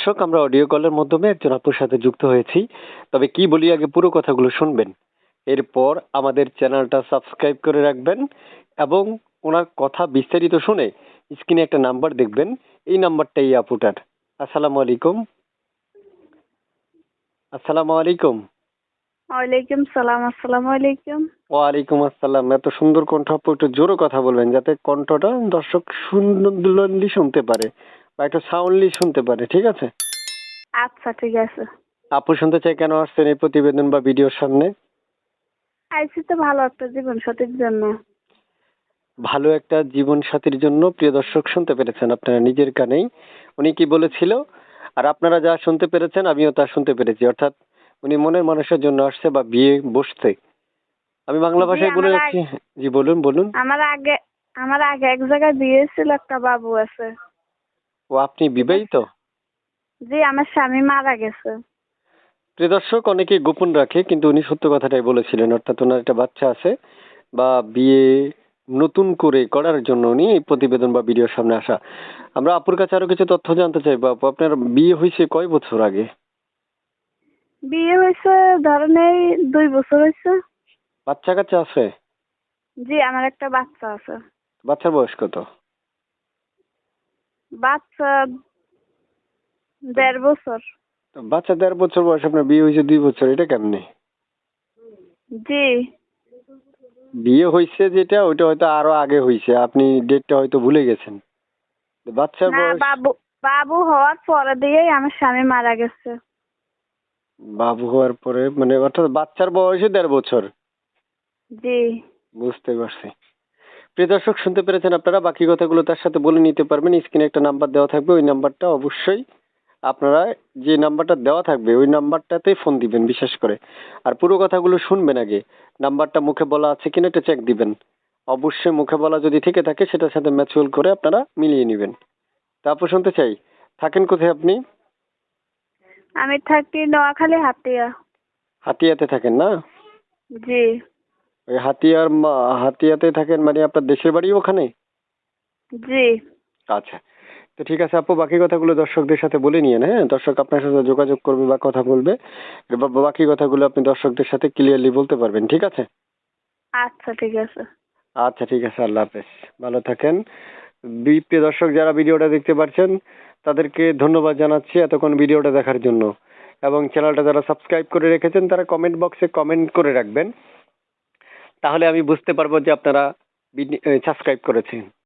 দর্শক, আমরা অডিও কলের মাধ্যমে একজন আপুর সাথে যুক্ত হয়েছি। তবে কি বলি আগে পুরো কথাগুলো শুনবেন। এরপর আমাদের চ্যানেলটা সাবস্ক্রাইব করে রাখবেন এবং ওনার কথা বিস্তারিত শুনে স্ক্রিনে একটা নাম্বার দেখবেন, এই নাম্বারটাই এই আপুটার। আসসালামু আলাইকুম। আসসালামু আলাইকুম। ওয়ালাইকুম সালাম। আসসালামু আলাইকুম। ওয়ালাইকুম আসসালাম। এত সুন্দর কণ্ঠ আপু, একটু জোরে কথা বলবেন যাতে কণ্ঠটা দর্শক সুন্দরলি শুনতে পারে বা একটু সাউন্ডলি শুনতে পারে, ঠিক আছে? আচ্ছা, ঠিক আছে। আপু শুনতে চাই কেন আসছেন এই প্রতিবেদন বা ভিডিওর সামনে? আইসি তো ভালো একটা জীবন সাথীর জন্য। ভালো একটা জীবন সাথীর জন্য। প্রিয় দর্শক, শুনতে পেরেছেন আপনারা নিজের কানেই উনি কি বলেছিল, আর আপনারা যা শুনতে পেরেছেন আমিও তা শুনতে পেরেছি। অর্থাৎ উনি মনের মানুষের জন্য আসছে বা বিয়ে বসতে। আমি বাংলা জি, ভাষায় বলে রাখছি। জি বলুন বলুন। আমার আগে এক জায়গায় বিয়ে ছিল, একটা বাবু আছে। ও, আপনি ঠিক বিবাহিত? আছে। জি, আমার স্বামী মারা গেছে। প্রিয় দর্শক, অনেকেই গোপন রাখে কিন্তু উনি সত্য কথাটাই বলেছিলেন। অর্থাৎ ওনার একটা বাচ্চা আছে বা বিয়ে নতুন করে করার জন্য উনি এই প্রতিবেদন বা ভিডিওর সামনে আসা। আমরা আপুর কাছে আরো কিছু তথ্য জানতে চাইবো। আপু, আপনার বিয়ে হয়েছে কয় বছর আগে? বিয়ে হয়েছে ধরেন এই 2 বছর হয়েছে। বাচ্চা কাচ্চা আছে? জি, আমার একটা বাচ্চা আছে। বাচ্চার বয়স কত? বাচ্চা 1.5 বছর। তো বাচ্চা 1.5 বছর বয়স, আপনার বিয়ে হয়েছে 2 বছর, এটা কেমনে? জি। বিয়ে হয়েছে যেটা ওইটা হয়তো আরো আগে হয়েছে, আপনি ডেটটা হয়তো ভুলে গেছেন। তো বাচ্চার না, বয়স? বাবু হওয়ার পরে দিয়েই আমার স্বামী মারা গেছে। বাবু হওয়ার পরে মানে অর্থাৎ বাচ্চার বয়সে 1.5 বছর। জি। বুঝতে পারছি। প্রিয় দর্শক, শুনতে পেরেছেন আপনারা। বাকি কথাগুলো তার সাথে বলে নিতে পারবেন। স্ক্রিনে একটা নাম্বার দেওয়া থাকবে, ওই নাম্বারটা অবশ্যই আপনারা, যে নাম্বারটা দেওয়া থাকবে ওই নাম্বারটাতেই ফোন দিবেন বিশেষ করে। আর পুরো কথাগুলো শুনবেন আগে। নাম্বারটা মুখে বলা আছে কিনা এটা চেক দিবেন। অবশ্যই মুখে বলা যদি থেকে থাকে সেটার সাথে ম্যাচুয়াল করে আপনারা মিলিয়ে নেবেন। তারপর শুনতে চাই, থাকেন কোথায় আপনি? আমি থাকি নোয়াখালী হাতিয়া। হাতিয়াতে থাকেন না? জি। ওই হাতিয়াতে থাকেন মানে আপনার দেশের বাড়ি ওখানে? জি। আচ্ছা। তো ঠিক আছে আপু, বাকি কথাগুলো দর্শকদের সাথে বলে নিয়েন। হ্যাঁ, দর্শক আপনার সাথে যোগাযোগ করবে বা কথা বলবে। বাকি কথাগুলো আপনি দর্শকদের সাথে ক্লিয়ারলি বলতে পারবেন, ঠিক আছে? আচ্ছা, ঠিক আছে। আচ্ছা ঠিক আছে, আল্লাহ হাফেজ। ভালো থাকেন। প্রিয় দর্শক, যারা ভিডিওটা দেখতে পাচ্ছেন তাদেরকে ধন্যবাদ জানাচ্ছি এতক্ষণ ভিডিওটা দেখার জন্য। এবং চ্যানেলটা যারা সাবস্ক্রাইব করে রেখেছেন তারা কমেন্ট বক্সে কমেন্ট করে রাখবেন, তাহলে আমি বুঝতে পারবো যে আপনারা সাবস্ক্রাইব করেছেন।